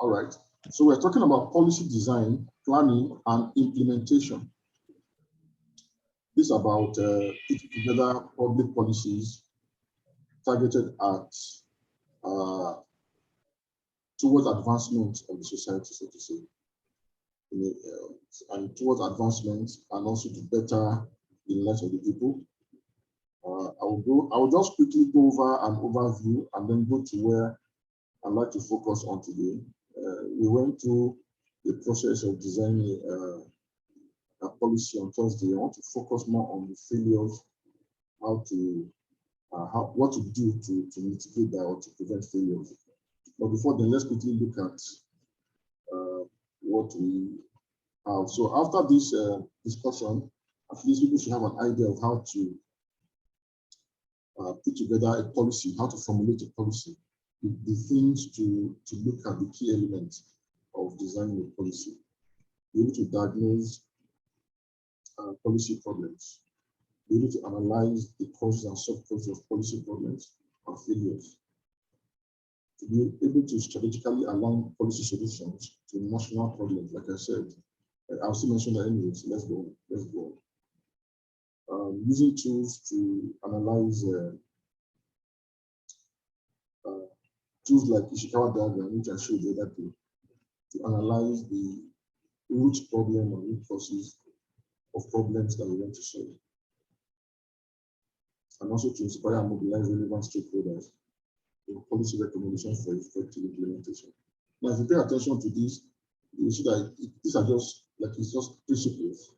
All right. So we're talking about policy design, planning, and implementation. This is about putting together public policies targeted at towards advancement of the society, so to say, and towards advancement and also to better the lives of the people. I will just quickly go over an overview and then go to where I'd like to focus on today. We went through the process of designing a policy on Thursday. I want to focus more on the failures, what to do to mitigate that or to prevent failures. But before then, let's quickly look at what we have. So after this discussion, at least people should have an idea of how to put together a policy, how to formulate a policy, the things to look at, the key elements of designing a policy, be able to diagnose policy problems, be able to analyze the causes and sub-causes of policy problems and failures, to be able to strategically align policy solutions to national problems. Like I said, I'll still mention that anyway, so let's go. Using tools to analyze tools like Ishikawa diagram, which I showed you the other day, to analyze the root problem or root causes of problems that we want to solve, and also to inspire and mobilize relevant stakeholders in policy recommendations for effective implementation. Now, if you pay attention to this, you see that these are just it's just principles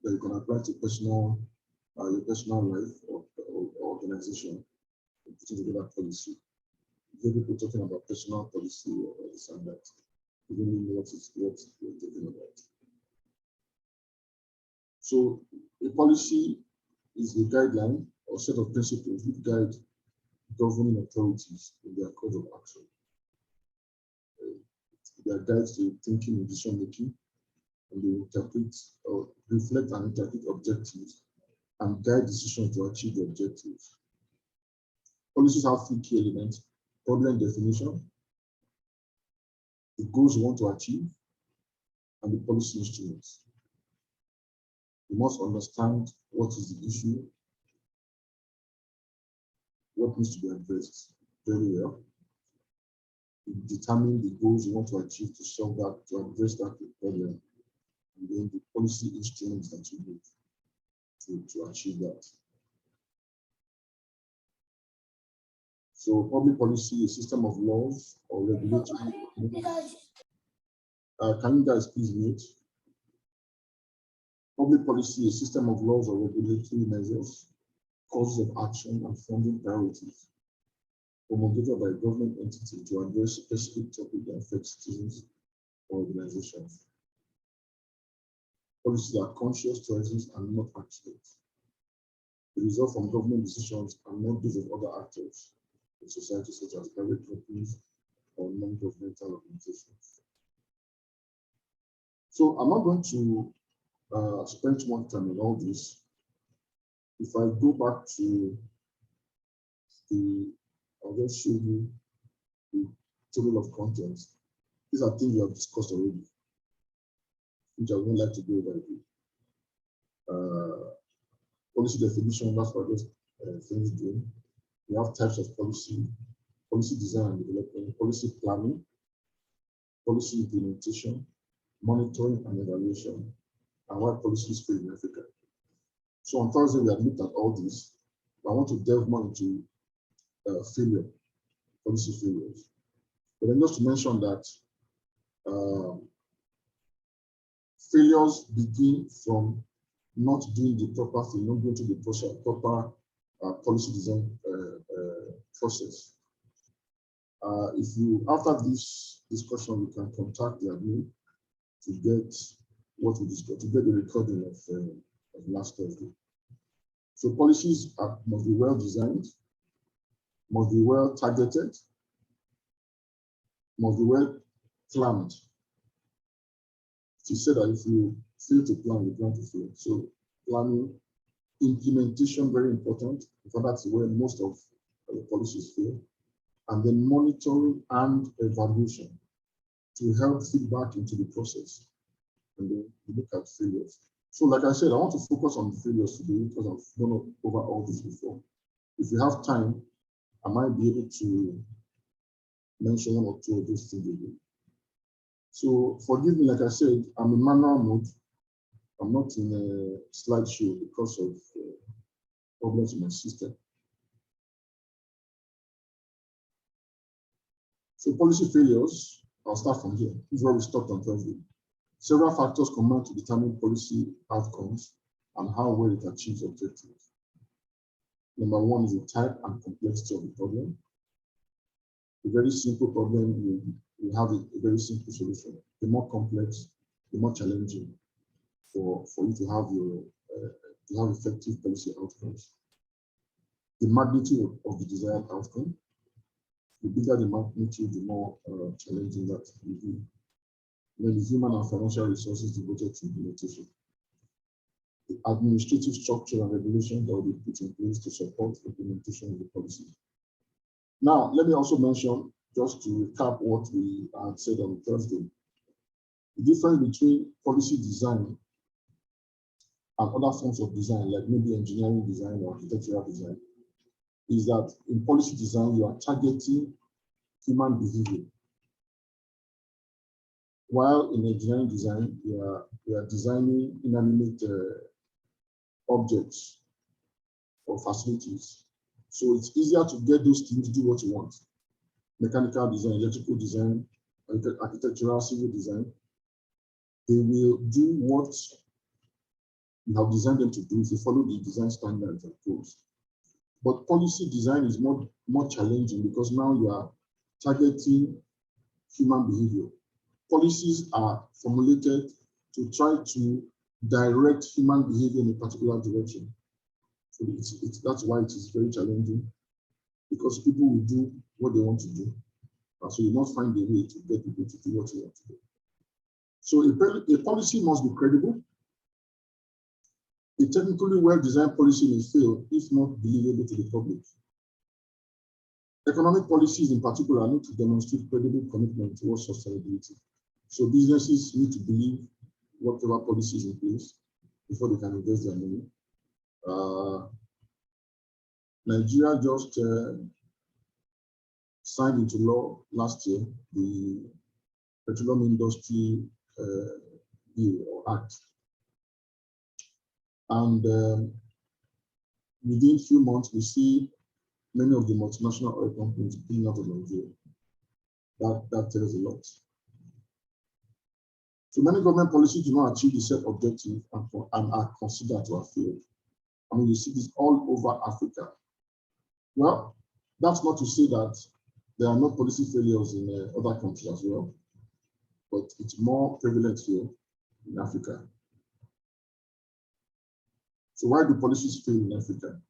that you can apply to your personal life or organization, putting together policy. If people talking about personal policy or this and that, you don't know what we're talking about. So a policy is a guideline or set of principles which guide governing authorities in their course of action. They are guides to thinking and decision making, and they interpret or reflect and interpret objectives and guide decisions to achieve the objectives. Policies have three key elements: problem definition, the goals you want to achieve, and the policy instruments. You must understand what is the issue, what needs to be addressed very well. You determine the goals you want to achieve to solve that, to address that problem, and then the policy instruments that you need to achieve that. So public policy is a system of laws or regulatory. Can you guys please mute? Public policy is a system of laws or regulatory measures, causes of action, and funding priorities promulgated by a government entity to address specific topics that affect citizens or organizations. Policies are conscious choices and not accidents. They result from government decisions and not those of other actors in society, such as private companies or non-governmental organizations. So I'm not going to spend too much time on all this. If I go back to I'll just show you the table of contents. These are things we have discussed already, which I would like to go over again. Policy definition, that's what I just finished doing. We have types of policy, policy design and development, policy planning, policy implementation, monitoring and evaluation, and why policies fail in Africa. So on Thursday, we have looked at all this. I want to delve more into policy failures. But then just to mention that failures begin from not doing the proper thing, not going to the proper policy design process. If you, after this discussion, you can contact the admin to get what we discussed, to get the recording of last Thursday. So policies must be well designed, must be well targeted, must be well planned. She said that if you fail to plan, you're going to fail. So planning, implementation, very important. In fact, that's where most of the policies fail. And then monitoring and evaluation. to help feedback into the process, and then we look at failures. So like I said, I want to focus on failures today because I've gone over all this before. If you have time, I might be able to mention one or two of those things again. So forgive me, like I said, I'm in manual mode. I'm not in a slideshow because of problems in my system. So policy failures, I'll start from here. This is where we stopped on Thursday. Several factors combine to determine policy outcomes and how well it achieves objectives. Number one is the type and complexity of the problem. A very simple problem will have a very simple solution. The more complex, the more challenging for you to have effective policy outcomes. The magnitude of the desired outcome. The bigger the magnitude, the more challenging that will be. Then the human and financial resources devoted to implementation. The administrative structure and regulation that will be put in place to support implementation of the policy. Now, let me also mention, just to recap what we had said on Thursday, the difference between policy design and other forms of design, like maybe engineering design or architectural design, is that in policy design, you are targeting human behavior. While in engineering design, you are designing inanimate objects or facilities. So it's easier to get those things to do what you want. Mechanical design, electrical design, architectural, civil design. They will do what you have designed them to do if you follow the design standards and codes. But policy design is more challenging because now you are targeting human behavior. Policies are formulated to try to direct human behavior in a particular direction. So that's why it is very challenging, because people will do what they want to do. So you must find a way to get people to do what you want to do. So a policy must be credible. A technically well-designed policy may fail if not believable to the public. Economic policies in particular need to demonstrate credible commitment towards sustainability. So businesses need to believe whatever policy is in place before they can invest their money. Nigeria just signed into law last year the Petroleum Industry Bill or Act. And within a few months, we see many of the multinational oil companies pulling out of Nigeria. That tells a lot. So many government policies do not achieve the set objective and are considered to have failed. I mean, you see this all over Africa. Well, that's not to say that there are no policy failures in other countries as well, but it's more prevalent here in Africa. So why do policies fail in Africa?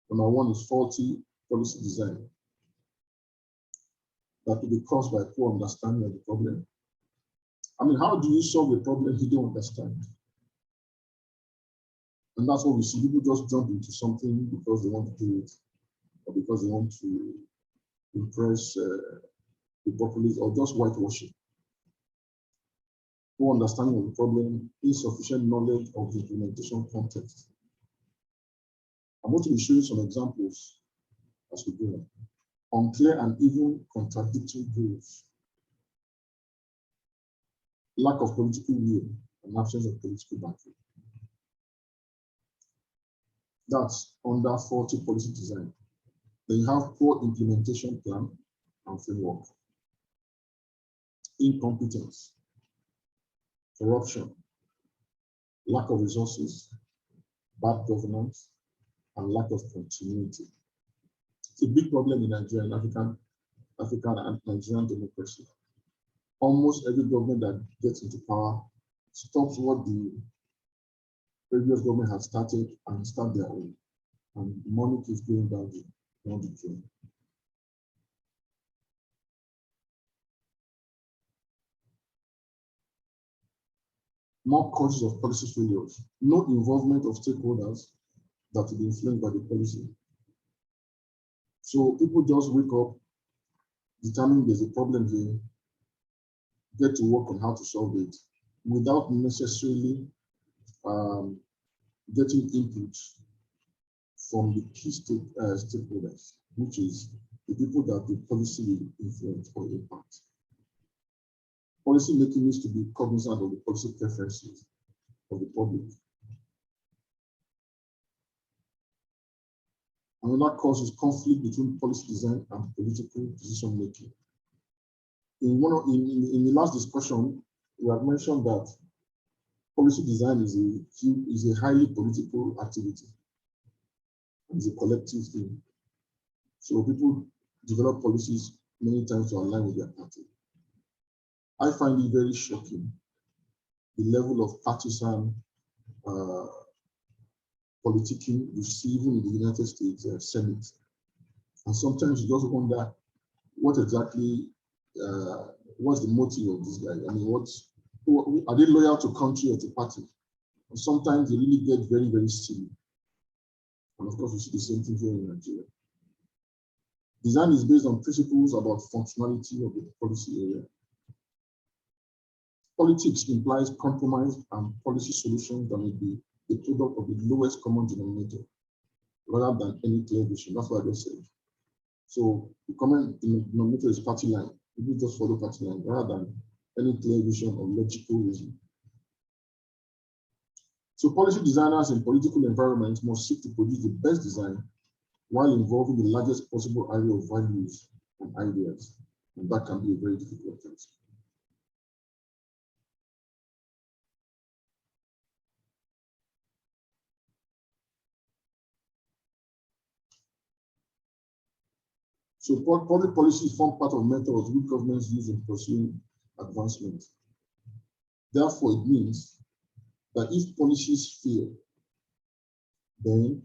Number one is faulty policy design that will be caused by poor understanding of the problem. I mean, how do you solve a problem you don't understand? And that's what we see. People just jump into something because they want to do it, or because they want to impress the populace, or just whitewashing. Poor understanding of the problem, insufficient knowledge of the implementation context. I'm going to be showing some examples as we go. Unclear and even contradictory goals. Lack of political will and absence of political backing. That's under faulty policy design. Then you have poor implementation plan and framework. Incompetence, corruption, lack of resources, bad governance, and lack of continuity. It's a big problem in Nigeria, African and Nigerian democracy. Almost every government that gets into power stops what the previous government has started and start their own. And the money keeps going down the drain. More causes of policy failures. No involvement of stakeholders that will be influenced by the policy. So people just wake up, determine there's a problem here, get to work on how to solve it without necessarily getting input from the key stakeholders, which is the people that the policy will influence or impact. Policy making needs to be cognizant of the policy preferences of the public. Another cause is conflict between policy design and political decision making. In the last discussion, we had mentioned that policy design is a highly political activity. It's a collective thing. So people develop policies many times to align with their party. I find it very shocking, the level of partisan politicking you see even in the United States Senate. And sometimes you just wonder what exactly, what's the motive of this guy? I mean, are they loyal to country or to party? And sometimes they really get very, very silly. And of course, we see the same thing here in Nigeria. Design is based on principles about functionality of the policy area. Politics implies compromise and policy solutions that may be a product of the lowest common denominator rather than any clear vision. That's what I just said. So the common denominator is party line. People just follow party line rather than any clear vision or logical reason. So policy designers in political environments must seek to produce the best design while involving the largest possible area of values and ideas. And that can be a very difficult task. So public policies form part of methods which governments use in pursuing advancement. Therefore, it means that if policies fail, then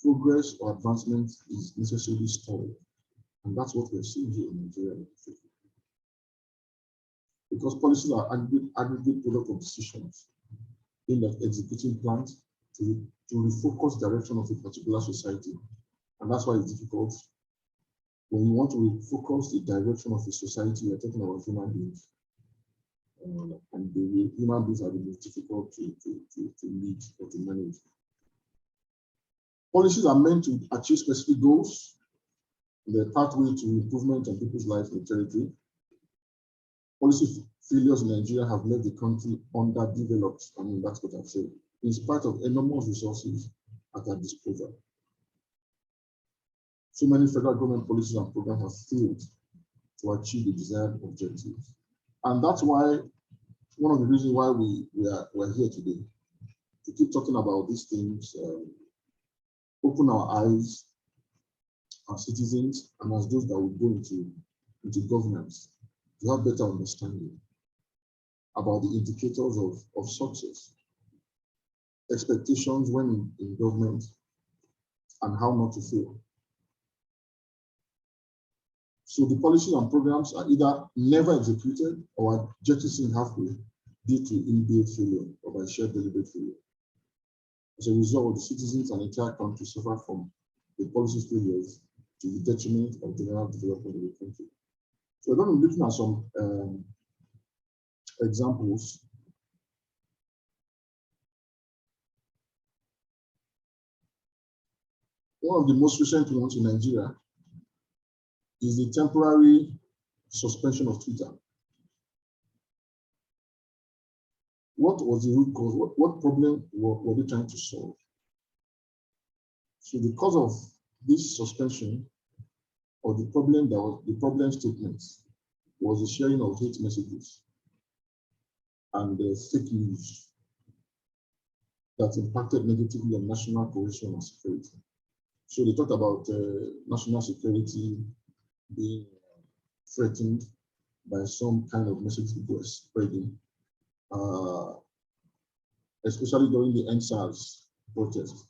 progress or advancement is necessarily stalled. And that's what we're seeing here in Nigeria. Because policies are aggregate product of decisions aimed at executing plans to refocus direction of a particular society. And that's why it's difficult. When you want to refocus the direction of a society, you're talking about human beings. And the human beings are the most difficult to lead or to manage. Policies are meant to achieve specific goals, the pathway to improvement on people's lives in the territory. Policy failures in Nigeria have left the country underdeveloped. I mean, that's what I've said, in spite of enormous resources at our disposal. So many federal government policies and programs have failed to achieve the desired objectives. And that's why, one of the reasons why we're here today, to keep talking about these things, open our eyes as citizens and as those that will go into governance, to have better understanding about the indicators of success, expectations when in government, and how not to fail. So the policies and programs are either never executed or are jettisoned halfway due to inbuilt failure or by shared deliberate failure. As a result, the citizens and entire country suffer from the policy failures to the detriment of general development of the country. So we're going to be looking at some examples. One of the most recent ones in Nigeria is the temporary suspension of Twitter. What was the root cause? What problem were they trying to solve? So the cause of this suspension, or the problem statements, was the sharing of hate messages and fake news that impacted negatively on national cohesion and security. So they talked about national security being threatened by some kind of message people were spreading, especially during the NSAS protest.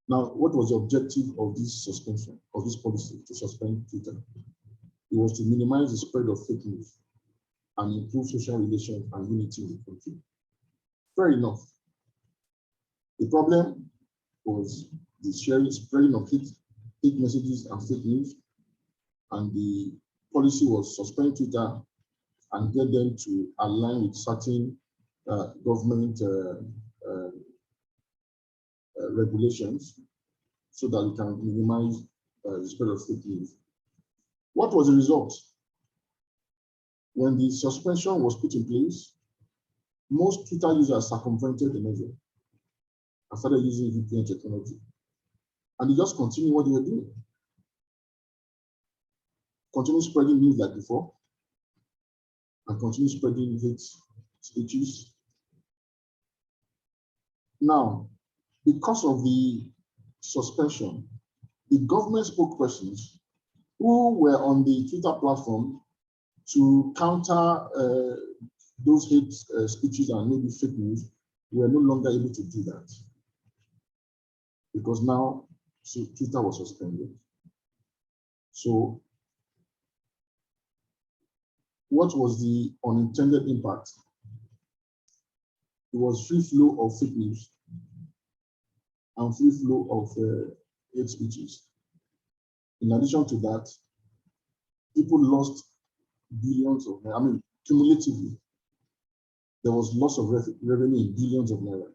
Now, what was the objective of this suspension, of this policy to suspend Twitter? It was to minimize the spread of fake news and improve social relations and unity in the country. Fair enough. The problem was the spreading of hate messages and fake news, and the policy was suspend Twitter and get them to align with certain government regulations so that we can minimize the spread of fake news. What was the result? When the suspension was put in place, most Twitter users circumvented the measure and started using VPN technology. And they just continue what they were doing. Continue spreading news like before, and continue spreading hate speeches. Now, because of the suspension, the government spokespersons who were on the Twitter platform to counter those hate speeches and maybe fake news were no longer able to do that, because now Twitter was suspended. So what was the unintended impact? It was free flow of fake news and free flow of hate speeches. In addition to that, people lost billions of, cumulatively, there was loss of revenue in billions of naira.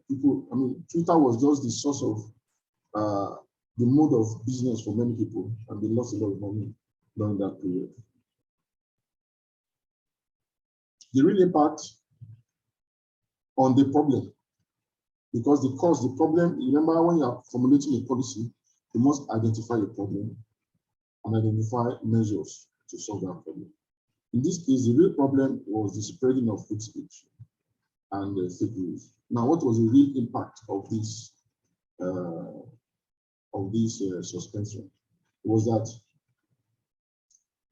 Twitter was just the source of the mode of business for many people, and they lost a lot of money during that period. The real impact on the problem, because the problem, remember when you are formulating a policy, you must identify a problem and identify measures to solve that problem. In this case, the real problem was the spreading of hate speech and fake news. Now, what was the real impact of this suspension? Was that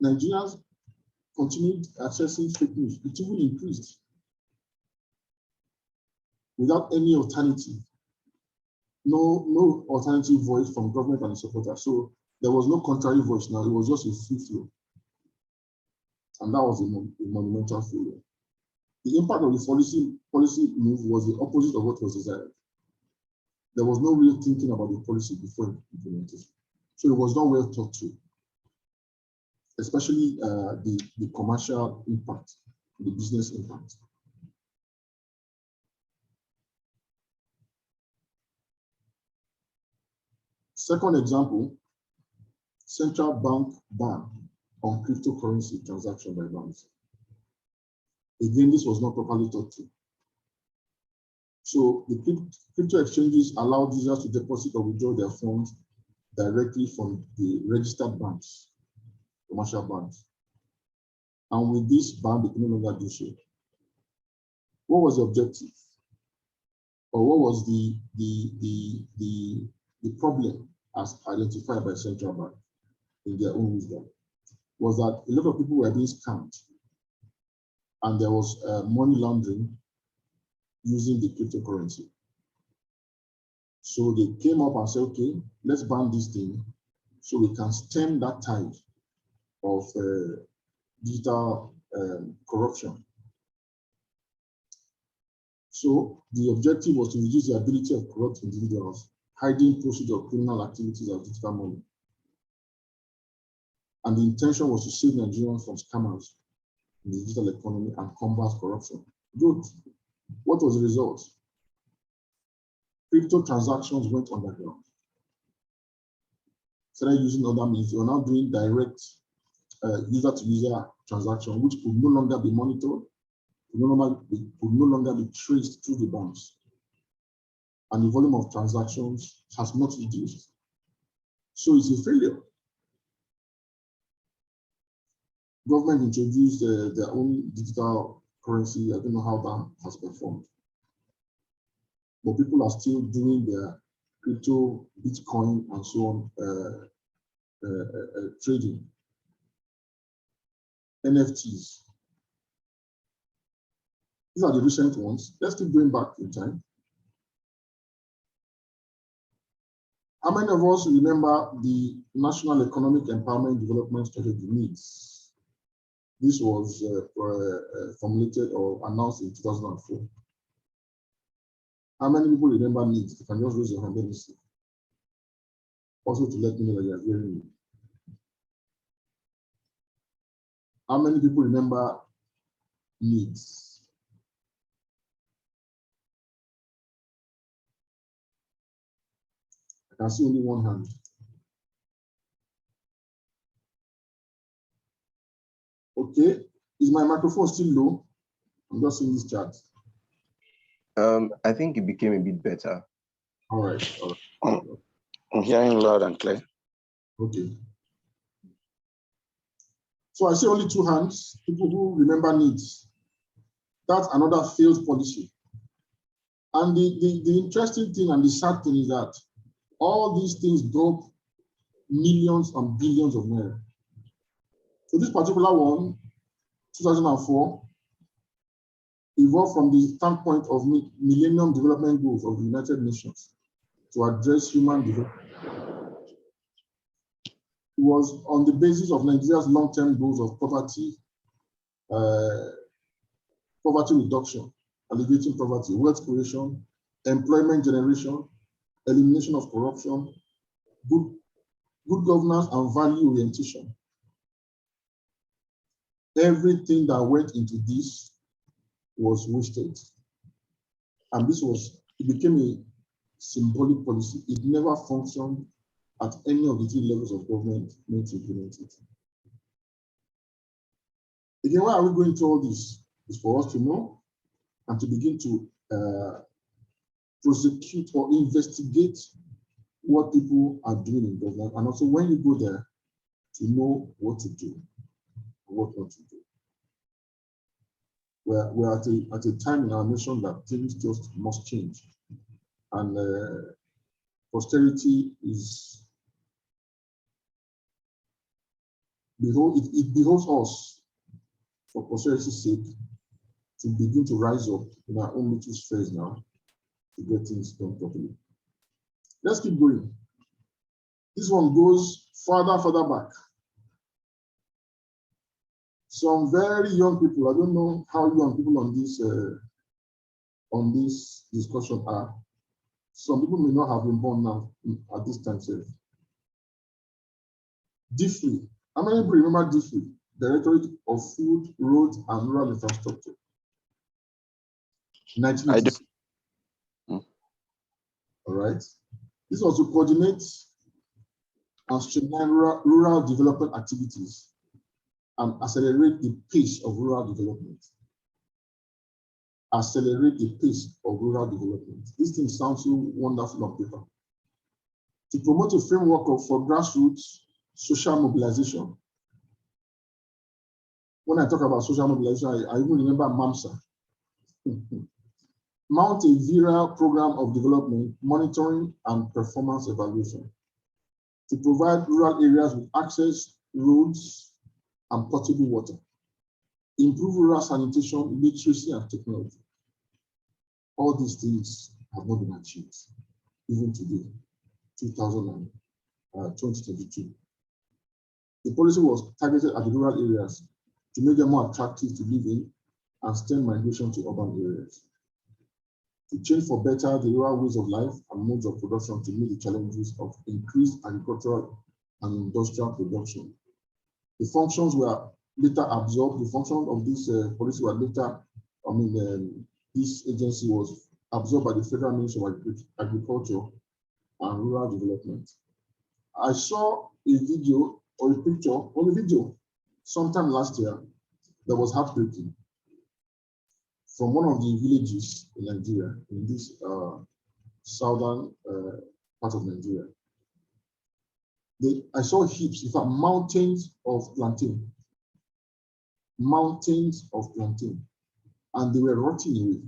Nigerians continued accessing fake news. It even increased without any alternative. No alternative voice from government and supporters. So there was no contrary voice now. It was just a free flow. And that was a monumental failure. The impact of the policy move was the opposite of what was desired. There was no real thinking about the policy before implementation. So it was not well thought through, especially the commercial impact, the business impact. Second example, central bank ban on cryptocurrency transaction by banks. Again, this was not properly thought through. So the crypto exchanges allowed users to deposit or withdraw their funds directly from the registered banks, commercial banks. And with this ban, they can no longer do so. What was the objective? Or what was the problem as identified by central bank in their own wisdom? Was that a lot of people were being scammed, and there was money laundering using the cryptocurrency. So they came up and said, okay, let's ban this thing so we can stem that tide of digital corruption. So the objective was to reduce the ability of corrupt individuals hiding proceeds of criminal activities as digital money. And the intention was to save Nigerians from scammers in the digital economy and combat corruption. Good. What was the result? Crypto transactions went underground. Started using other means. They were now doing direct user-to-user transaction, which could no longer be monitored, could no longer be traced through the banks. And the volume of transactions has not reduced. So it's a failure. Government introduced their own digital currency. I don't know how that has performed. But people are still doing their crypto, Bitcoin, and so on, trading. NFTs. These are the recent ones. Let's keep going back in time. How many of us remember the National Economic Empowerment Development Strategy needs? This was formulated or announced in 2004. How many people remember needs? You can just raise your hand, let me see. Also to let me know that you are hearing me. How many people remember needs? I can see only one hand. Okay, is my microphone still low? I'm just seeing this chat. I think it became a bit better. All right. All right. I'm hearing loud and clear. Okay. So I see only two hands, people who remember needs. That's another failed policy. And the interesting thing and the sad thing is that all these things drop millions and billions of naira. So this particular one, 2004, evolved from the standpoint of Millennium Development Goals of the United Nations to address human development. It was on the basis of Nigeria's long-term goals of poverty, poverty reduction, alleviating poverty, wealth creation, employment generation, elimination of corruption, good governance, and value orientation. Everything that went into this was wasted. And it became a symbolic policy. It never functioned at any of the three levels of government meant to implement it. Again, why are we going through all this? It's for us to know and to begin to prosecute or investigate what people are doing in government, and also when you go there, to know what to do and what not to do. We're at a time in our nation that things just must change. And posterity is, it behoves us, for posterity's sake, to begin to rise up in our own little spheres now to get things done properly. Let's keep going. This one goes further back. Some very young people, I don't know how young people on this discussion are. Some people may not have been born now at this time. DFRI. How many people remember DFRI? Directorate of Food, Roads, and Rural Infrastructure. 1986. All right. This was to coordinate and streamline rural development activities and accelerate the pace of rural development. Accelerate the pace of rural development. This thing sounds so wonderful on paper. To promote a framework for grassroots social mobilization. When I talk about social mobilization, I even remember MAMSA. Mount a viral program of development, monitoring, and performance evaluation to provide rural areas with access, roads, and potable water. Improve rural sanitation, literacy, and technology. All these things have not been achieved, even today, 2022. The policy was targeted at the rural areas to make them more attractive to live in and stem migration to urban areas. To change for better the rural ways of life and modes of production to meet the challenges of increased agricultural and industrial production. The functions were later absorbed. The functions of this policy were later, this agency was absorbed by the Federal Ministry of Agriculture and Rural Development. I saw a video or a picture or a video sometime last year that was heartbreaking from one of the villages in Nigeria, in this southern part of Nigeria. I saw heaps, in fact, mountains of plantain. Mountains of plantain. And they were rotting away.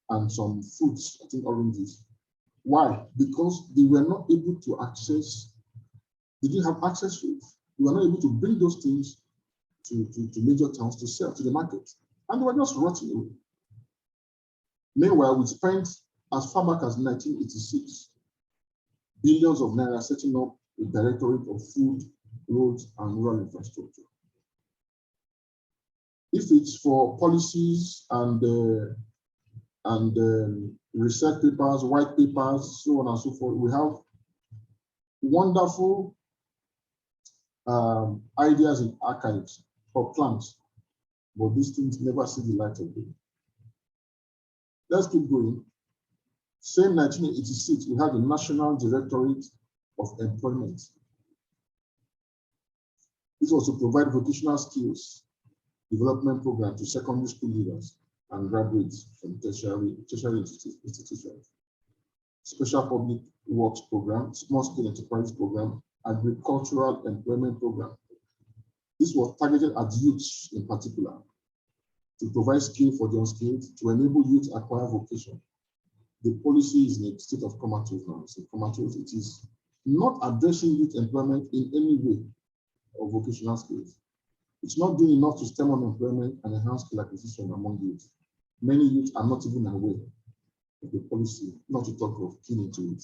And some fruits, I think oranges. Why? Because they were not able to access, they didn't have access to it. They were not able to bring those things to major towns to sell to the market. And they were just rotting away. Meanwhile, we spent, as far back as 1986, billions of naira setting up a directorate of food, roads, and rural infrastructure. If it's for policies and research papers, white papers, so on and so forth, we have wonderful ideas in archives or plans, but these things never see the light of day. Let's keep going. Same 1986, we had the National Directorate of Employment. This was to provide vocational skills development program to secondary school leaders and graduates from tertiary institutions. Special public works program, small scale enterprise program, agricultural employment program. This was targeted at youths in particular, to provide skill for the unskilled, to enable youth to acquire vocation. The policy is in a state of comatose now. So comatose, it is not addressing youth employment in any way or vocational skills. It's not doing enough to stem unemployment and enhance skill acquisition among youth. Many youth are not even aware of the policy, not to talk of keen into it.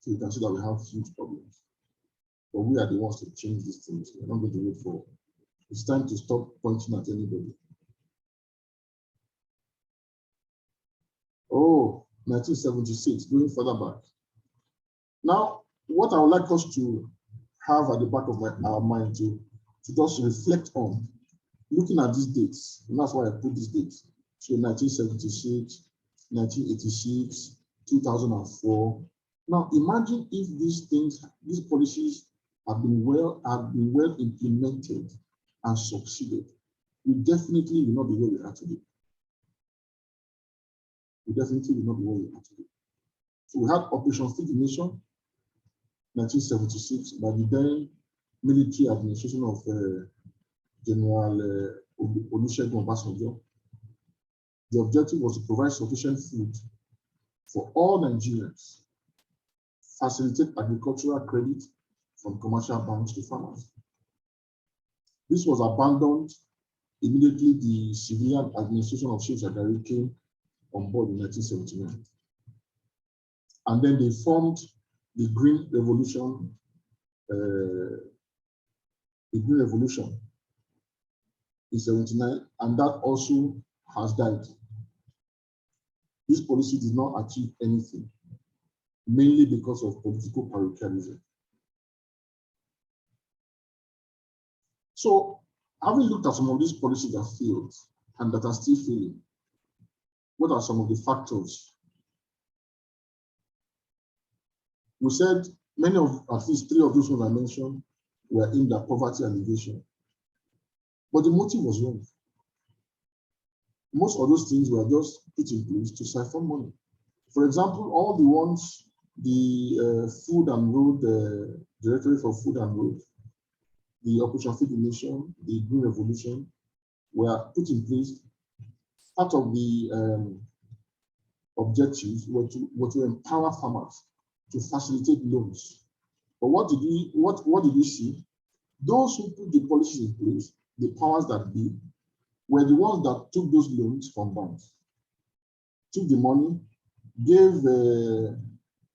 So you can see that we have huge problems. But we are the ones to change these things. We're not going to wait for. It's time to stop pointing at anybody. Oh, 1976, going further back. Now, what I would like us to have at the back of our mind to just reflect on, looking at these dates, and that's why I put these dates. So 1976, 1986, 2004. Now imagine if these things, these policies have been well implemented and succeeded. We definitely will not be where we are today. We definitely will not be where we are today. So we had Operation Feed the Nation, 1976, by the then military administration of General Olusegun Obasanjo. The objective was to provide sufficient food for all Nigerians, facilitate agricultural credit from commercial banks to farmers. This was abandoned immediately the civilian administration of Sheikh Shagari came on board in 1979. And then they formed the Green Revolution, in 79, and that also has died. This policy did not achieve anything, mainly because of political parochialism. So, having looked at some of these policies that failed and that are still failing, what are some of the factors? We said many of, at least three of those ones I mentioned, were aimed at poverty alleviation. But the motive was wrong. Most of those things were just put in place to siphon money. For example, all the ones, the Food and Road, Directorate for Food and Road, the Operation Feed the Nation, the Green Revolution, were put in place. Part of the objectives were to empower farmers, to facilitate loans. But what did we see? Those who put the policies in place, the powers that be, were the ones that took those loans from banks, took the money, gave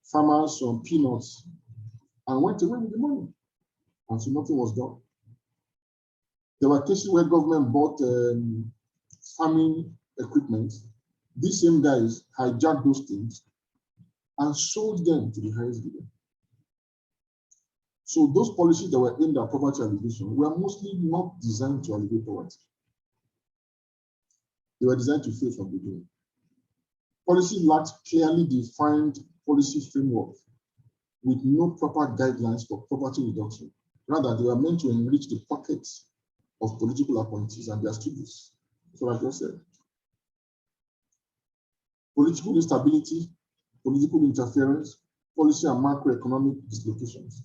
farmers some peanuts, and went away with the money. And so nothing was done. There were cases where government bought farming equipment. These same guys hijacked those things and sold them to the highest bidder. So those policies that were aimed at poverty alleviation were mostly not designed to alleviate poverty. They were designed to fail from the beginning. Policy lacked clearly defined policy framework with no proper guidelines for poverty reduction. Rather, they were meant to enrich the pockets of political appointees and their students. That's what I just said. Political instability, political interference, policy and macroeconomic dislocations.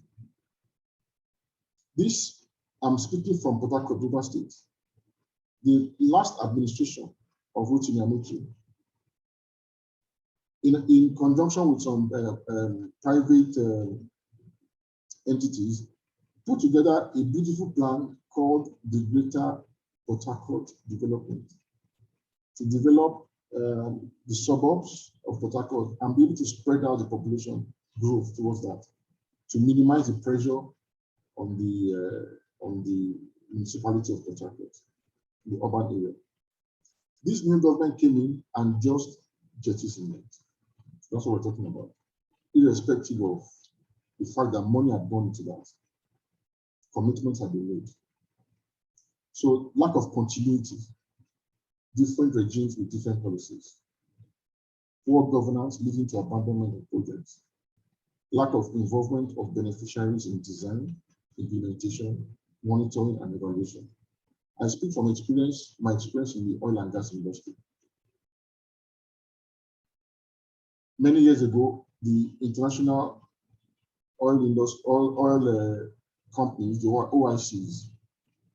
This, I'm speaking from Port Harcourt, River State. The last administration of Rotimi Amechi, in conjunction with some private entities, put together a beautiful plan called the Greater Port Harcourt Development, to develop the suburbs of Port Harcourt and be able to spread out the population growth towards that, to minimize the pressure on the municipality of Port Harcourt, the urban area. This new government came in and just jettisoned it. That's what we're talking about, irrespective of the fact that money had gone into that. Commitments have been made. So lack of continuity, different regimes with different policies, poor governance leading to abandonment of projects, lack of involvement of beneficiaries in design, implementation, monitoring, and evaluation. I speak from experience, my experience in the oil and gas industry. Many years ago, the international oil industry, oil companies, the OICs,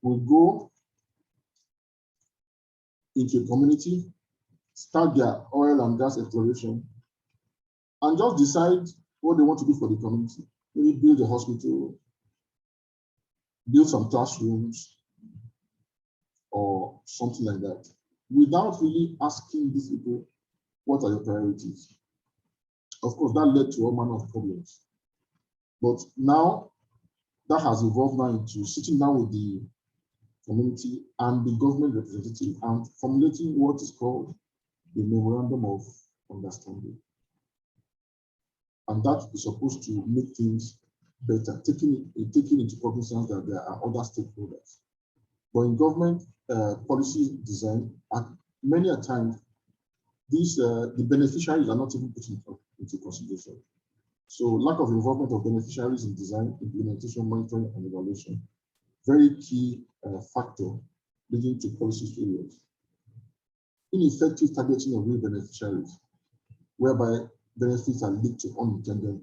would go into a community, start their oil and gas exploration, and just decide what they want to do for the community. Maybe build a hospital, build some classrooms, or something like that, without really asking these people, what are your priorities? Of course, that led to all manner of problems. But now, that has evolved now into sitting down with the community and the government representative and formulating what is called the Memorandum of Understanding. And that is supposed to make things better, taking into cognizance that there are other stakeholders. But in government policy design, many a times, the beneficiaries are not even put into consideration. So lack of involvement of beneficiaries in design, implementation, monitoring, and evaluation, very key factor leading to policy failures. Ineffective targeting of real beneficiaries, whereby benefits are linked to unintended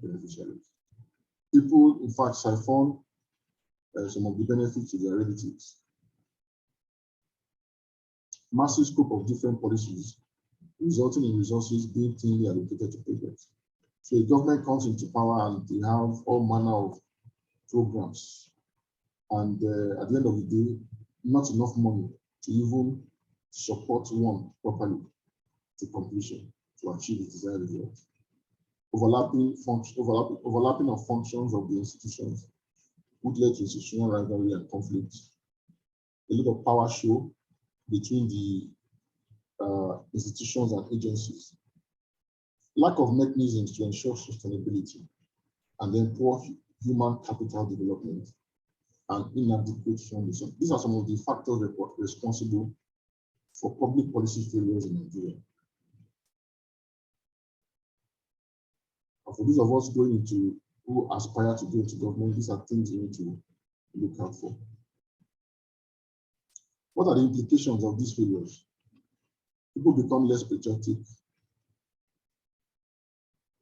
beneficiaries. People, in fact, siphon some of the benefits to their relatives. Massive scope of different policies, resulting in resources being thinly allocated to projects. So the government comes into power and they have all manner of programs. And at the end of the day, not enough money to even support one properly to completion to achieve the desired result. Overlapping of functions of the institutions would lead to institutional rivalry and conflict. A lot of power show between the institutions and agencies. Lack of mechanisms to ensure sustainability, and then poor human capital development and inadequate funding. So these are some of the factors responsible for public policy failures in Nigeria. And for those of us who aspire to go into government, these are things we need to look out for. What are the implications of these failures? People become less patriotic.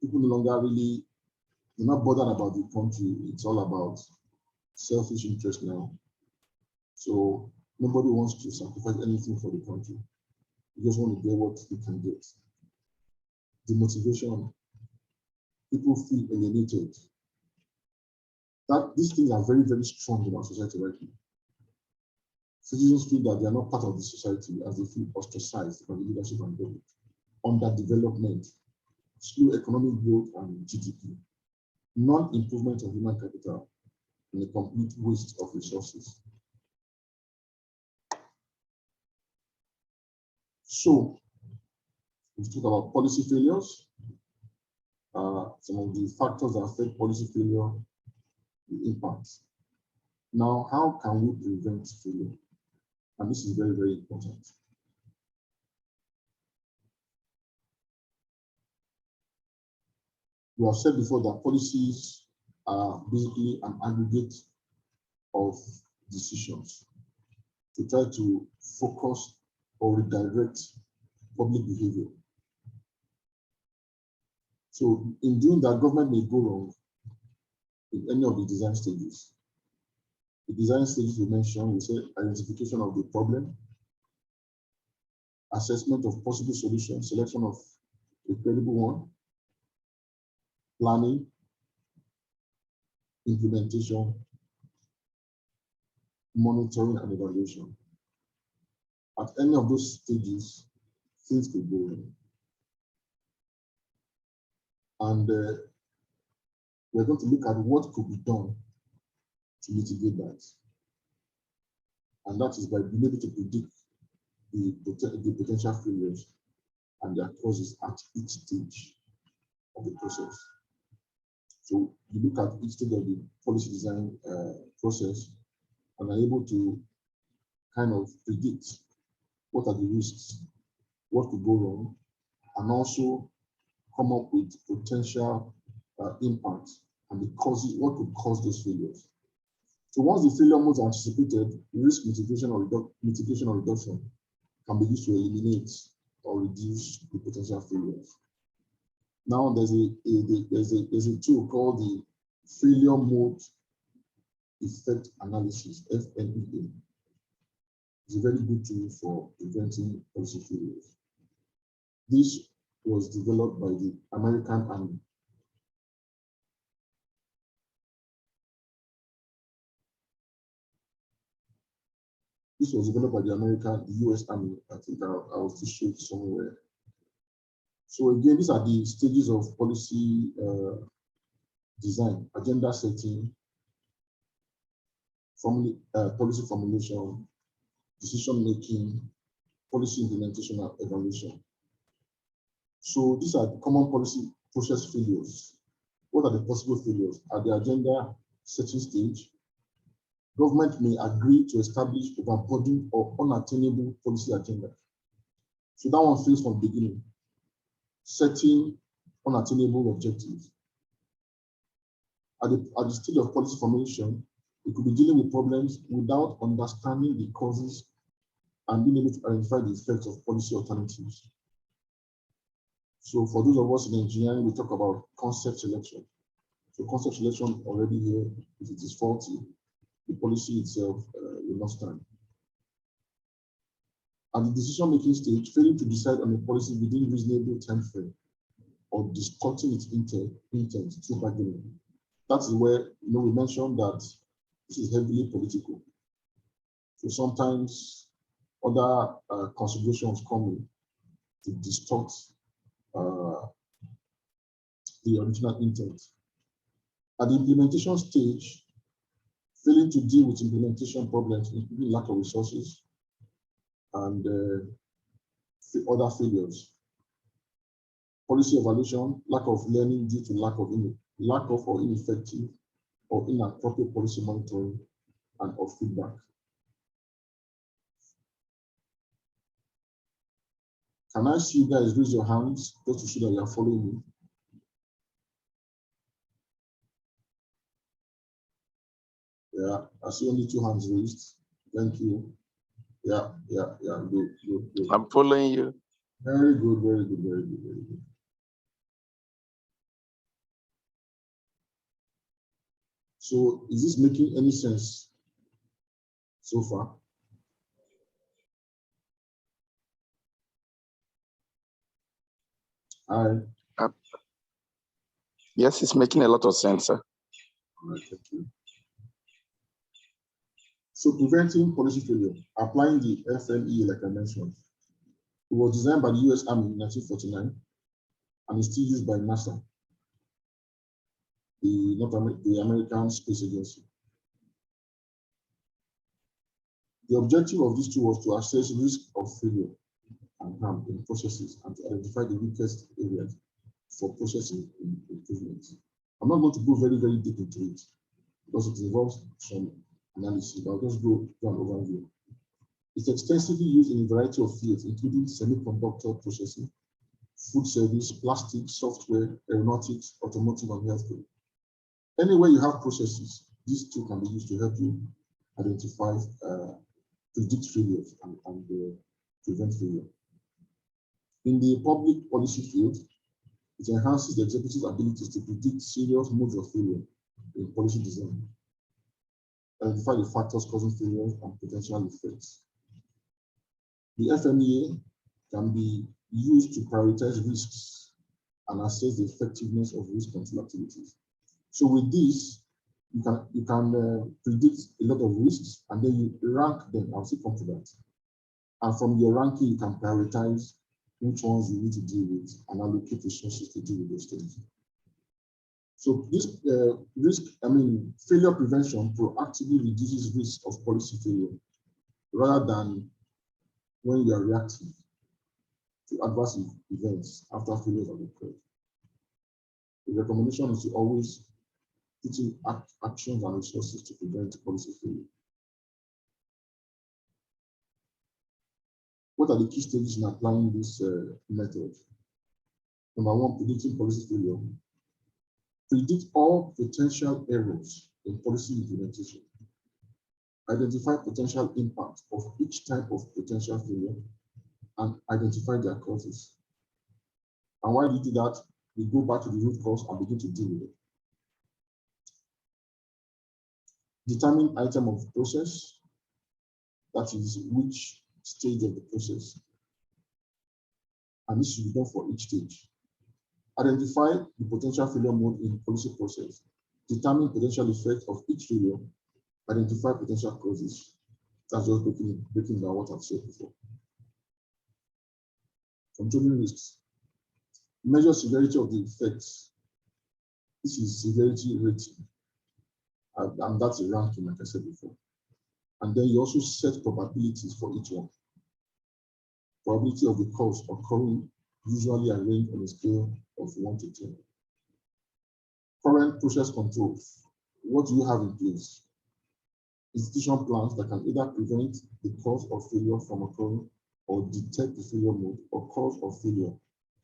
People no longer really, they're not bothered about the country. It's all about selfish interest now. So nobody wants to sacrifice anything for the country. You just want to get what you can get. The motivation, people feel alienated. These things are very, very strong in our society right now. Citizens feel that they are not part of the society as they feel ostracized by the leadership and government. Underdevelopment, slow economic growth and GDP, non-improvement of human capital, and a complete waste of resources. So, we've talked about policy failures, some of the factors that affect policy failure, the impacts. Now, how can we prevent failure? And this is very, very important. We have said before that policies are basically an aggregate of decisions to try to focus or redirect public behavior. So in doing that, government may go wrong in any of the design stages. The design stages we mentioned, we say identification of the problem, assessment of possible solutions, selection of a credible one, planning, implementation, monitoring, and evaluation. At any of those stages, things could go wrong. And we're going to look at what could be done to mitigate that. And that is by being able to predict the potential failures and their causes at each stage of the process. So you look at each stage of the policy design process and are able to kind of predict what are the risks, what could go wrong, and also come up with potential impacts and the causes, what could cause those failures. So once the failure modes are anticipated, risk mitigation or reduction can be used to eliminate or reduce the potential failures. Now there's a tool called the failure mode effect analysis, FMEA. It's a very good tool for preventing policy failures. This was developed by the American Army. This was developed by the US Army. I think I will still show it somewhere. So again, these are the stages of policy design: agenda setting, policy formulation, decision making, policy implementation, and evaluation. So these are the common policy process failures. What are the possible failures? At the agenda setting stage, government may agree to establish overburdened or unattainable policy agenda. So that one fails from the beginning. Setting unattainable objectives. At the stage of policy formulation, it could be dealing with problems without understanding the causes and being able to identify the effects of policy alternatives. So for those of us in engineering, we talk about concept selection. So concept selection already here, if it is faulty, the policy itself will not stand. At the decision-making stage, failing to decide on a policy within reasonable time frame or distorting its intent through bargaining. That is where we mentioned that this is heavily political. So sometimes other considerations come in to distort the original intent. At the implementation stage, failing to deal with implementation problems, including lack of resources and other failures. Policy evaluation, lack of learning due to lack of or ineffective or inappropriate policy monitoring and of feedback. Can I see you guys raise your hands just to show that you are following me? Yeah, I see only 2 hands raised. Thank you. Yeah, good. I'm following you. Very good, very good, very good, very good. So is this making any sense so far? Yes, it's making a lot of sense, sir. All right, thank you. So preventing policy failure, applying the FMEA, like I mentioned. It was designed by the US Army in 1949 and is still used by NASA, the American Space Agency. The objective of this tool was to assess risk of failure and harm in processes and to identify the weakest areas for processing improvements. I'm not going to go very, very deep into it because it involves some analysis, but I'll just go through an overview. It's extensively used in a variety of fields, including semiconductor processing, food service, plastics, software, aeronautics, automotive, and healthcare. Anywhere you have processes, this tool can be used to help you identify, predict failures and prevent failure. In the public policy field, it enhances the executive's abilities to predict serious modes of failure in policy design, identify the factors causing failure and potential effects. The FMEA can be used to prioritize risks and assess the effectiveness of risk control activities. So with this, you can predict a lot of risks and then you rank them. I'll still come to that. And from your ranking, you can prioritize which ones you need to deal with and allocate resources to deal with those things. So this failure prevention proactively reduces risk of policy failure rather than when you are reactive to adverse events after failures have occurred. The recommendation is to always put in actions and resources to prevent policy failure. what are the key stages in applying this method? Number one, predicting policy failure. Predict all potential errors in policy implementation. Identify potential impact of each type of potential failure and identify their causes. And while you do that, we go back to the root cause and begin to deal with it. Determine item of process, that is which stage of the process. And this should be done for each stage. Identify the potential failure mode in policy process. Determine potential effect of each failure. Identify potential causes. That's just breaking down what I've said before. Controlling risks. Measure severity of the effects. This is severity rating. And that's a ranking, like I said before. And then you also set probabilities for each one. Probability of the cause occurring usually arranged on a scale of 1 to 10. Current process controls. What do you have in place? Institution plans that can either prevent the cause of failure from occurring or detect the failure mode or cause of failure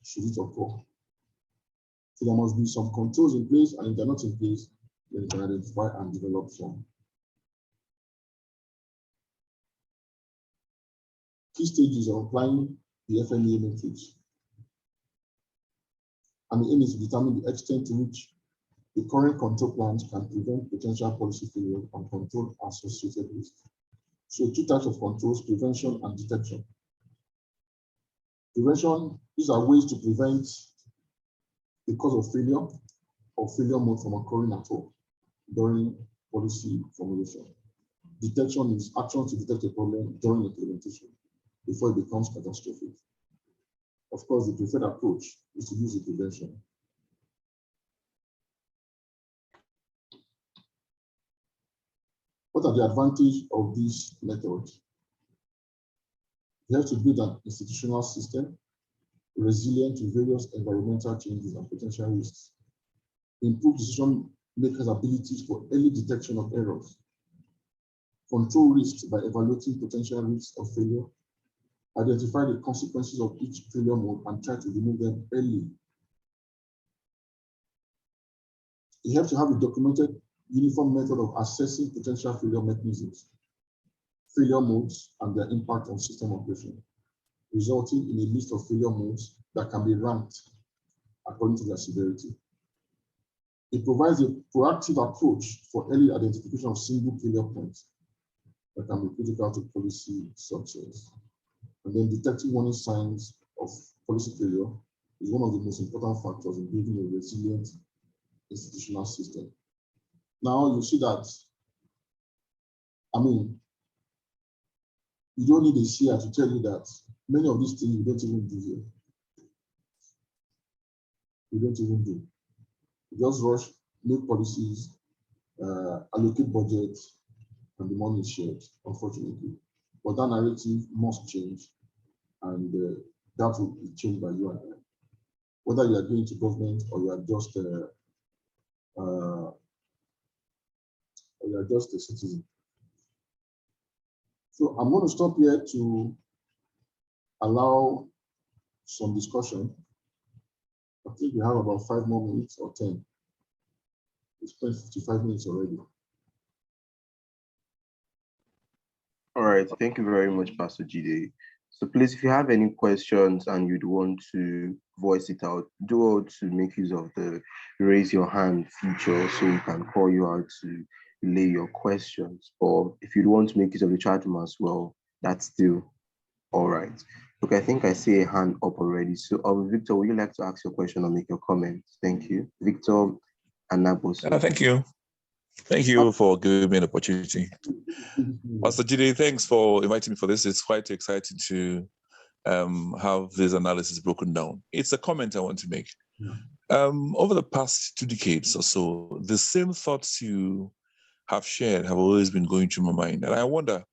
should it occur. So there must be some controls in place, and if they're not in place, then you can identify and develop some. Key stages of applying the FMEA matrix. And the aim is to determine the extent to which the current control plans can prevent potential policy failure and control associated risks. So 2 types of controls, prevention and detection. Prevention, these are ways to prevent the cause of failure or failure mode from occurring at all during policy formulation. Detection is action to detect a problem during implementation before it becomes catastrophic. Of course, the preferred approach is to use the prevention. What are the advantages of this method? You have to build an institutional system resilient to various environmental changes and potential risks. Improve decision makers' abilities for early detection of errors. Control risks by evaluating potential risks of failure. Identify the consequences of each failure mode and try to remove them early. You have to have a documented uniform method of assessing potential failure mechanisms, failure modes, and their impact on system operation, resulting in a list of failure modes that can be ranked according to their severity. It provides a proactive approach for early identification of single failure points that can be critical to policy success. And then detecting warning signs of policy failure is one of the most important factors in building a resilient institutional system. Now you see that, you don't need a seer to tell you that many of these things we don't even do here. We don't even do. We just rush, make policies, allocate budget, and the money is shared, unfortunately. But that narrative must change, and that will be changed by you and I. Whether you are going to government or you are just a citizen. So I'm going to stop here to allow some discussion. I think we have about 5 more minutes or 10. We spent 55 minutes already. All right, thank you very much, Pastor Jide. So please, if you have any questions and you'd want to voice it out, do all to make use of the raise your hand feature so we can call you out to lay your questions. Or if you'd want to make use of the chat room as well, that's still all right. Look, I think I see a hand up already. So Victor, would you like to ask your question or make your comment? Thank you. Victor Anabos. Thank you. Thank you for giving me an opportunity. Pastor Jide, thanks for inviting me for this. It's quite exciting to have this analysis broken down. It's a comment I want to make. Yeah. Over the past 2 decades or so, the same thoughts you have shared have always been going through my mind. And I wonder,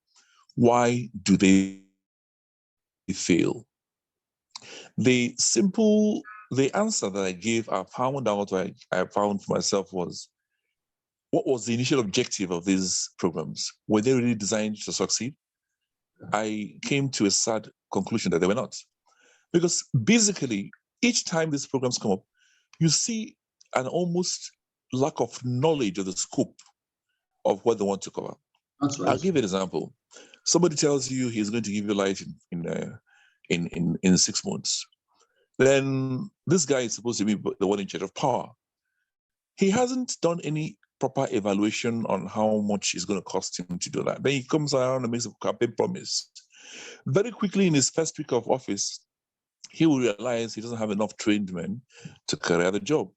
why do they fail? The answer that I gave, I found for myself was, what was the initial objective of these programs? Were they really designed to succeed? I came to a sad conclusion that they were not. Because basically, each time these programs come up, you see an almost lack of knowledge of the scope of what they want to cover. That's right. I'll give you an example. Somebody tells you he's going to give you light in 6 months. Then this guy is supposed to be the one in charge of power. He hasn't done any proper evaluation on how much it's going to cost him to do that. Then he comes around and makes a campaign promise. Very quickly in his first week of office, he will realize he doesn't have enough trained men to carry out the job.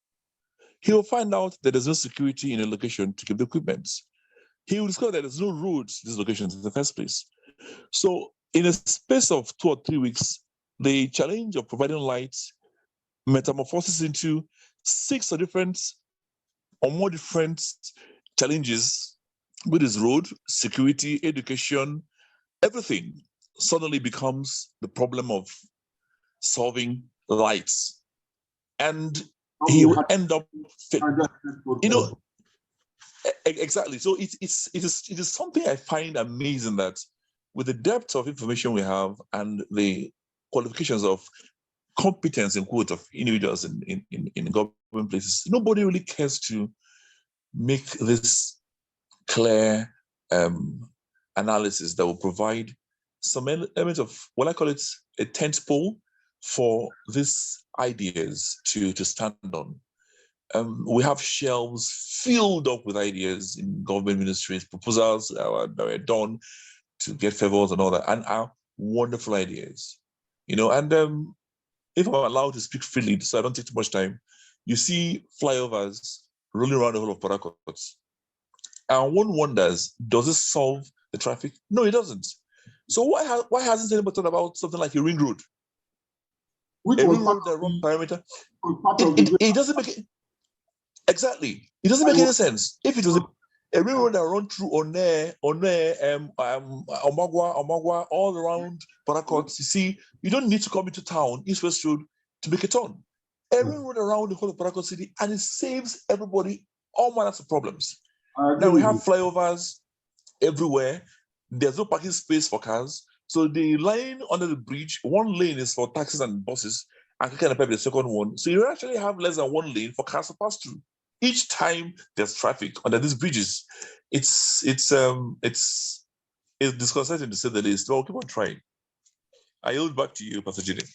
He will find out that there's no security in a location to keep the equipment. He will discover that there's no roads to these locations in the first place. So in a space of 2 or 3 weeks, the challenge of providing light metamorphoses into 6 or more different challenges, with his road, security, education, everything suddenly becomes the problem of solving lights. And he will end up, exactly. So it is something I find amazing that with the depth of information we have and the qualifications of competence in quote of individuals in government places, nobody really cares to make this clear analysis that will provide some element of what I call it a tent pole for these ideas to stand on. We have shelves filled up with ideas in government ministries, proposals that were done to get favors and all that, and are wonderful ideas. And if I'm allowed to speak freely, so I don't take too much time, you see flyovers rolling around the whole of Port Harcourt. And one wonders, does it solve the traffic? No, it doesn't. So why hasn't anybody thought about something like a ring road? Which a was ring road that runs perimeter? part of the It doesn't make it. Exactly. It doesn't make any sense. If it was a railroad that run through Omagwa, all around Port Harcourt, you see, you don't need to come into town, East West Road, to make a turn. A railroad around the whole of Port Harcourt City, and it saves everybody all manners of problems. Now we have flyovers everywhere. There's no parking space for cars. So the line under the bridge, one lane is for taxis and buses, and kind of the second one. So you actually have less than one lane for cars to pass through. Each time there's traffic under these bridges, it's disconcerting to say the least. Well, keep on trying. I yield back to you, Pastor Jide.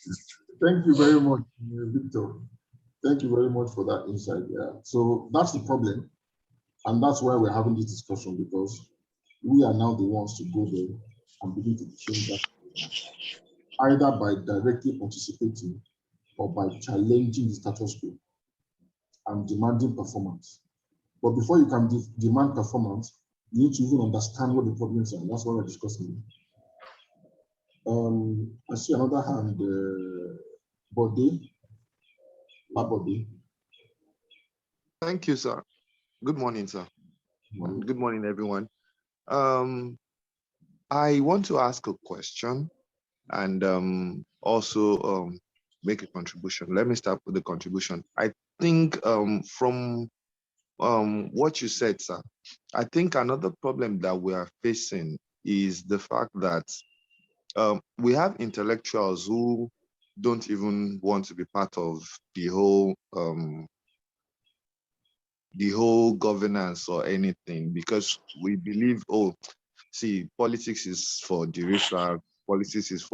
Thank you very much, Victor. Thank you very much for that insight. Yeah. So that's the problem, and that's why we're having this discussion, because we are now the ones to go there and begin to change that, either by directly participating or by challenging the status quo and demanding performance. But before you can demand performance, you need to even understand what the problems are. That's what we're discussing. I see another hand, Bode. Thank you, sir. Good morning, sir. Good morning, everyone. I want to ask a question and also make a contribution. Let me start with the contribution. I think from what you said, sir, I think another problem that we are facing is the fact that we have intellectuals who don't even want to be part of the whole governance or anything, because we believe, oh, see, politics is for the riffraff, politics is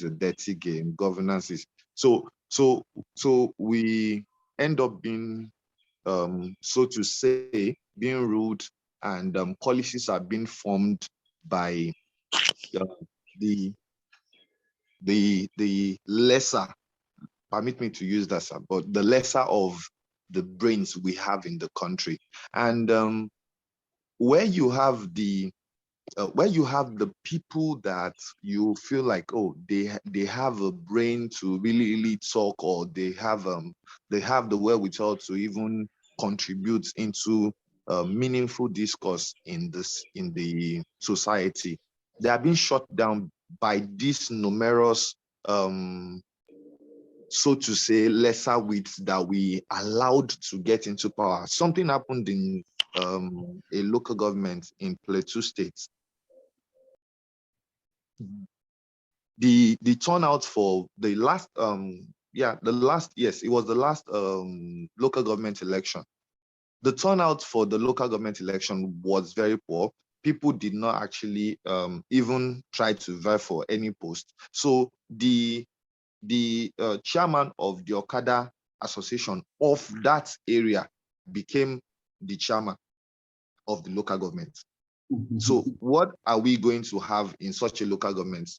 a dirty game, governance is so we end up being so to say being ruled, and policies are being formed by the lesser, permit me to use that, sir, but the lesser of the brains we have in the country. And where you have the people that you feel like, oh, they have a brain to really talk, or they have the wherewithal to even contribute into meaningful discourse in the society, they are being shut down by these numerous so to say lesser wits that we allowed to get into power. Something happened in a local government in Plateau State. The turnout for the last yes, it was the last local government election. The turnout for the local government election was very poor. People did not actually even try to vie for any post. So the chairman of the Okada Association of that area became the chairman of the local government. So what are we going to have in such a local government?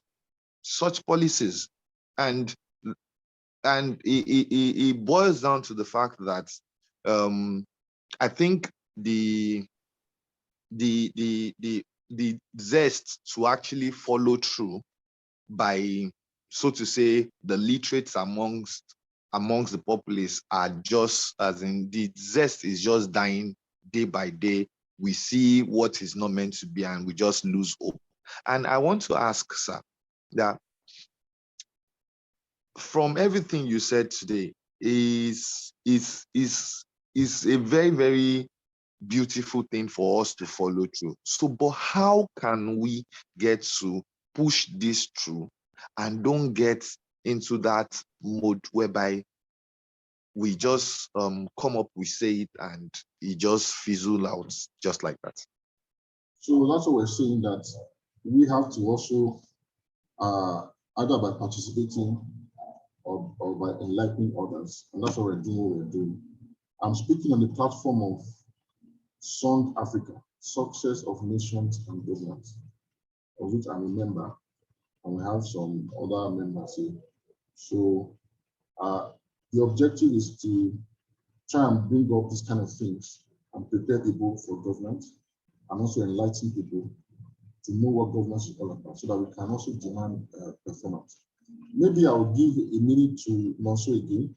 Such policies. And it boils down to the fact that I think the zest to actually follow through by, so to say, the literates amongst the populace are just, as in, the zest is just dying day by day. We see what is not meant to be and we just lose hope. And I want to ask, sir, that from everything you said today is a very, very beautiful thing for us to follow through. So, but how can we get to push this through and don't get into that mode whereby we just come up, we say it, and it just fizzle out just like that? So that's what we're saying, that we have to also, either by participating or by enlightening others, and that's what we're doing. What we're doing. I'm speaking on the platform of Song Africa, Success of Nations and Governments, of which I'm a member, and we have some other members here. So the objective is to try and bring up these kind of things and prepare people for government, and also enlighten people to know what governance is all about, so that we can also demand performance. Maybe I'll give a minute to Nonso again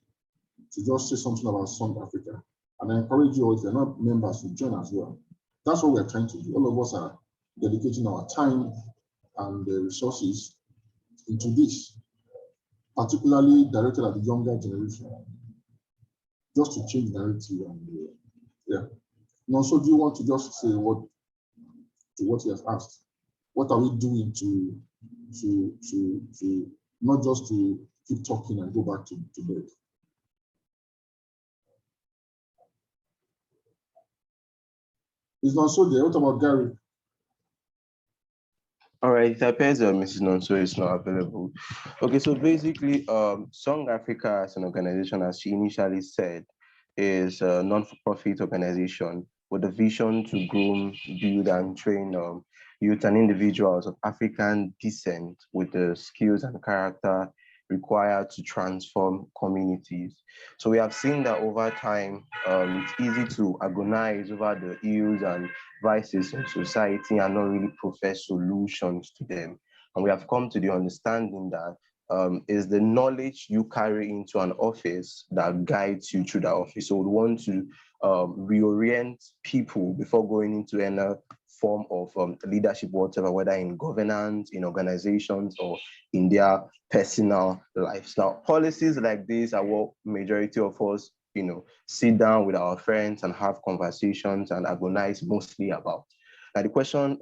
to just say something about Song Africa. And I encourage you all, if you're not members, to join as well. That's what we're trying to do. All of us are dedicating our time and resources into this, particularly directed at the younger generation, just to change narrative. And yeah. Now, so do you want to just say what he has asked? What are we doing to not just to keep talking and go back to bed? It's not so there. What about Gary? All right, it appears Mrs. Nonso is not available. Okay, so basically, Song Africa as an organization, as she initially said, is a non-for-profit organization with a vision to groom, build, and train youth and individuals of African descent with the skills and character required to transform communities. So we have seen that over time, it's easy to agonize over the ills and vices in society and not really profess solutions to them. And we have come to the understanding that is the knowledge you carry into an office that guides you through that office. So we want to reorient people before going into any form of leadership, whatever, whether in governance, in organizations, or in their personal lives. Now, policies like this are what majority of us, sit down with our friends and have conversations and agonize mostly about. Now, the question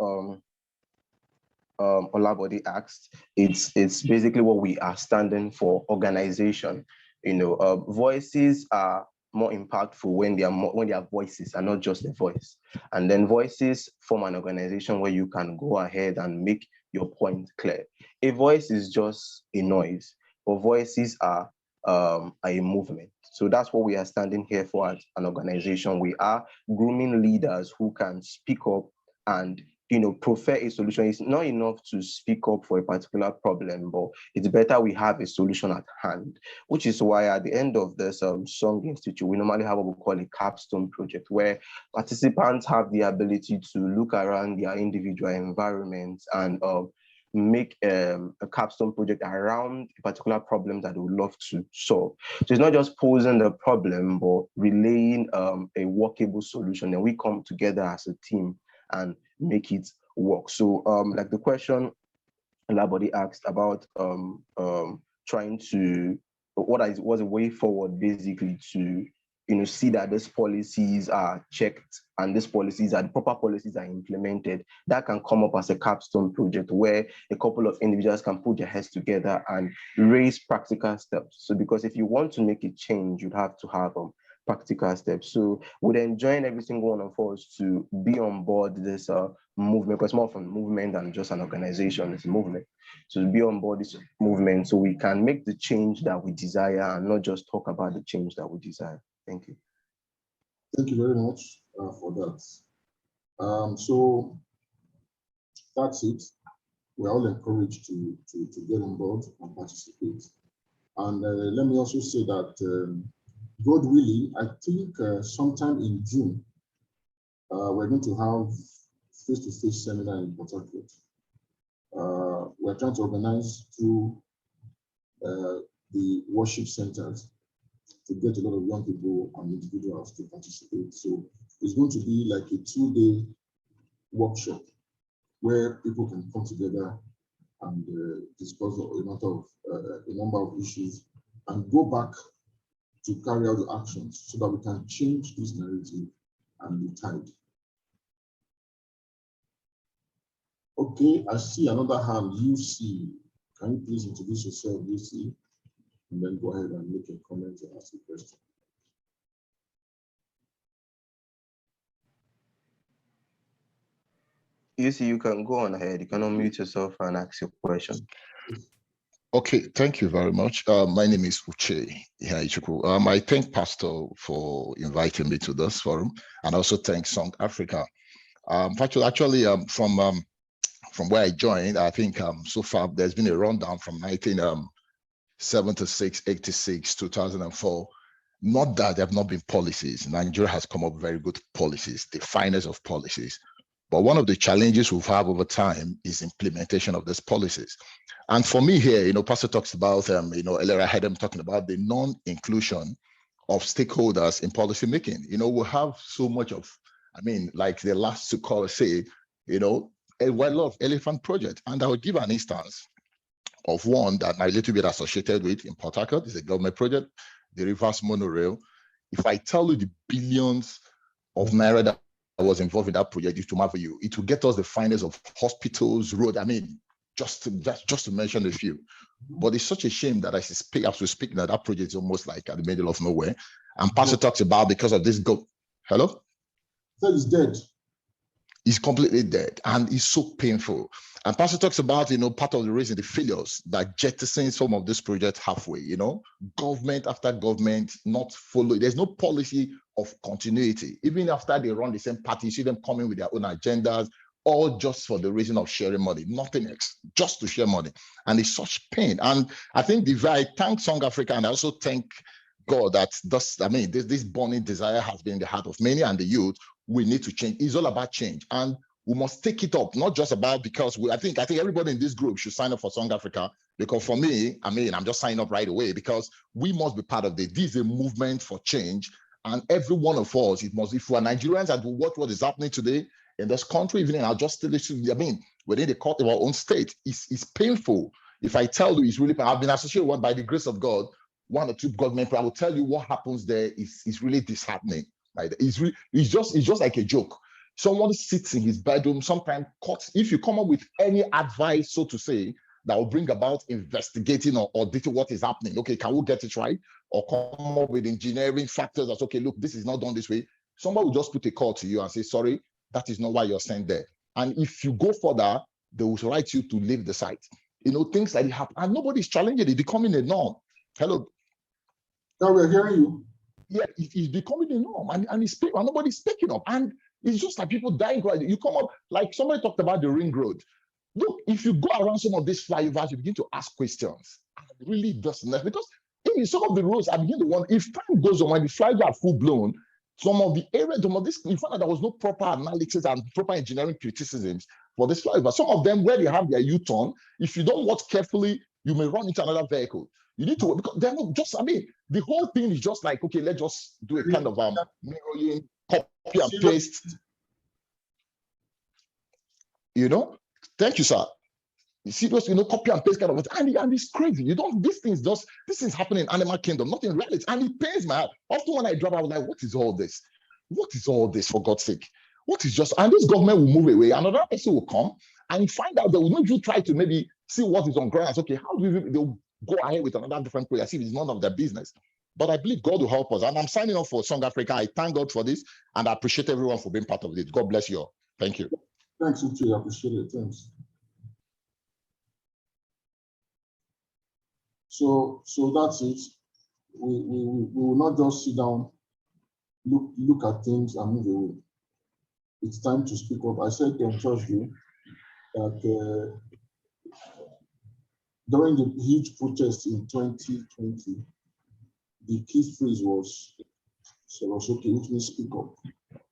Olabode asked, it's basically what we are standing for: organization. Voices are more impactful when they are voices and not just a voice. And then voices form an organization where you can go ahead and make your point clear. A voice is just a noise, but voices are a movement. So that's what we are standing here for as an organization. We are grooming leaders who can speak up and prefer a solution. It's not enough to speak up for a particular problem, but it's better we have a solution at hand, which is why at the end of this Song Institute, we normally have what we call a capstone project, where participants have the ability to look around their individual environments and make a capstone project around a particular problem that they would love to solve. So it's not just posing the problem, but relaying a workable solution. And we come together as a team and make it work. So like the question Labody asked about trying to, was a way forward basically to see that these policies are checked and these policies are the proper policies are implemented, that can come up as a capstone project where a couple of individuals can put their heads together and raise practical steps. So because if you want to make a change, you'd have to have practical steps. So we'd enjoin every single one of us to be on board this movement, because it's more of a movement than just an organization, it's a movement. So to be on board this movement so we can make the change that we desire and not just talk about the change that we desire. Thank you. Thank you very much for that. So that's it. We're all encouraged to get on board and participate. And let me also say that God willing, I think sometime in June, we're going to have face-to-face seminar in Port Harcourt. We're trying to organize through the worship centers to get a lot of young people and individuals to participate. So it's going to be like a 2-day workshop where people can come together and discuss a number of issues and go back to carry out the actions so that we can change this narrative and the tide. Okay, I see another hand, UC. Can you please introduce yourself, UC? And then go ahead and make a comment or ask a question. You can go on ahead. You can unmute yourself and ask your question. Okay, thank you very much. My name is Uche Ihaichukwu. I thank Pastor for inviting me to this forum, and also thank Song Africa. Actually, from where I joined, I think so far there's been a rundown from 1976, 86, 2004. Not that there have not been policies. Nigeria has come up with very good policies, the finest of policies. But one of the challenges we've had over time is implementation of these policies. And for me here, Pastor talks about, earlier I had him talking about the non-inclusion of stakeholders in policy making. We have so much of, like the last two callers say, a lot of elephant projects. And I would give an instance of one that I'm a little bit associated with in Port Harcourt. It's a government project, the reverse monorail. If I tell you the billions of naira that was involved in that project, to marvel you, it will get us the finest of hospitals, road. Just to mention a few. But it's such a shame that as we speak now, that project is almost like at the middle of nowhere. And Pastor talks about because of this hello? That is dead. It's completely dead, and it's so painful. And Pastor talks about, part of the reason, the failures that jettisoning some of this project halfway, government after government not follow. There's no policy of continuity. Even after they run the same party, you see them coming with their own agendas, all just for the reason of sharing money, nothing else, just to share money. And it's such pain. And I think I thank Song Africa, and I also thank God that this burning desire has been in the heart of many and the youth. We need to change. It's all about change. And we must take it up, not just about because I think everybody in this group should sign up for Song Africa, because for me, I'm just signing up right away because we must be part of this. This is a movement for change. And every one of us, if we're Nigerians and we watch what is happening today in this country, even in our justice, within the court of our own state, it's painful. If I tell you, it's really painful. I've been associated with, by the grace of God, 1 or 2 government, I will tell you what happens there is really disheartening. Right? It's just like a joke. Someone sits in his bedroom, sometimes cuts. If you come up with any advice, so to say, that will bring about investigating or auditing what is happening. Okay, can we get it right? Or come up with engineering factors that's okay, look, this is not done this way. Somebody will just put a call to you and say, sorry, that is not why you're sent there. And if you go further, they will write you to leave the site. Things like that happen. And nobody's challenging it, becoming a norm. Hello. Now we're hearing you. Yeah, it's becoming a norm, and nobody's picking up. And it's just like people dying. You come up, like somebody talked about the ring road. Look, if you go around some of these flyovers, you begin to ask questions. It really doesn't, because in some of the roads, I begin to wonder, if time goes on, when the flyovers are full blown, some of the areas, you find that there was no proper analysis and proper engineering criticisms for this flyover. Some of them, where they have their U-turn, if you don't watch carefully, you may run into another vehicle. You need to, because they're not just, the whole thing is just like, okay, let's just do a kind of mirroring, copy and paste. Thank you, sir. serious, copy and paste kind of thing. And it's crazy. This is happening in animal kingdom, not in reality. And it pains my heart. Often when I drop, I was like, what is all this? What is all this, for God's sake? And this government will move away. Another person will come and find out they will not even try to maybe see what is on ground. Okay, how do they'll go ahead with another different prayer, see if it's none of their business. But I believe God will help us. And I'm signing up for Song Africa. I thank God for this, and I appreciate everyone for being part of it. God bless you all. Thank you. Thanks, Uche. I appreciate it. Thanks. So that's it. We will not just sit down, look at things and move away. It's time to speak up. I said on Thursday that during the huge protest in 2020, the key phrase was okay, which means speak up.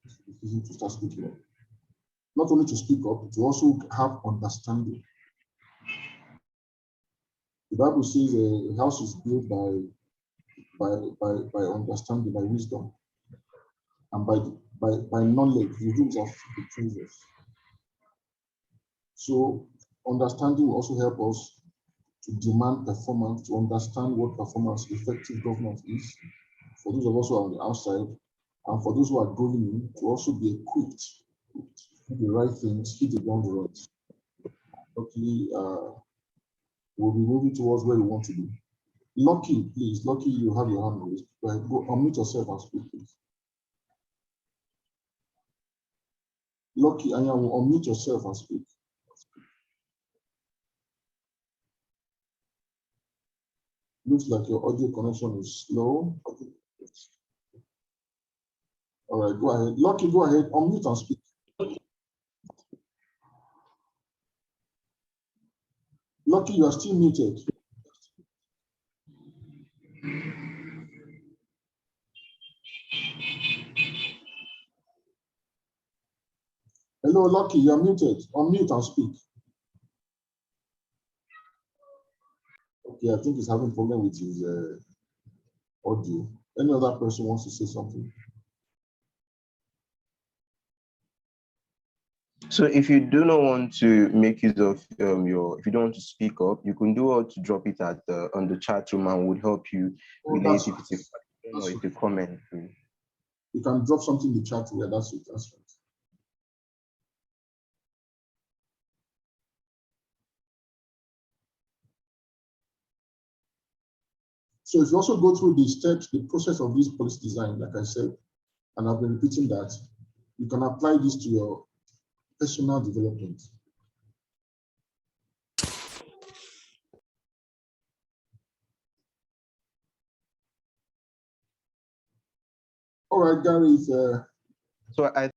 It's easy to start speaking up. Not only to speak up, to also have understanding. The Bible says a house is built by understanding, by wisdom, and by knowledge. The rules of the treasures. So understanding will also help us to demand performance, to understand what performance effective governance is, for those of us who are on the outside, and for those who are going in, to also be equipped to do the right things, hit the ground running. Luckily, we'll be moving towards where we want to be. Lucky, please, Lucky, you have your hand raised. Go unmute yourself and speak, please. Lucky, and you will unmute yourself and speak. Looks like your audio connection is slow. All right, go ahead. Lucky, go ahead, unmute and speak. Lucky, you are still muted. Hello, Lucky, you are muted. Unmute and speak. Okay, I think he's having a problem with his audio. Any other person wants to say something? So if you do not want to make use of if you don't want to speak up, you can do all to drop it at on the chat room, and would help you relate if it's a question or it's a comment. You can drop something in the chat where that's it. That's right. So if you also go through the steps, the process of this policy design, like I said, and I've been repeating that, you can apply this to your personal development. All right, Gary. So I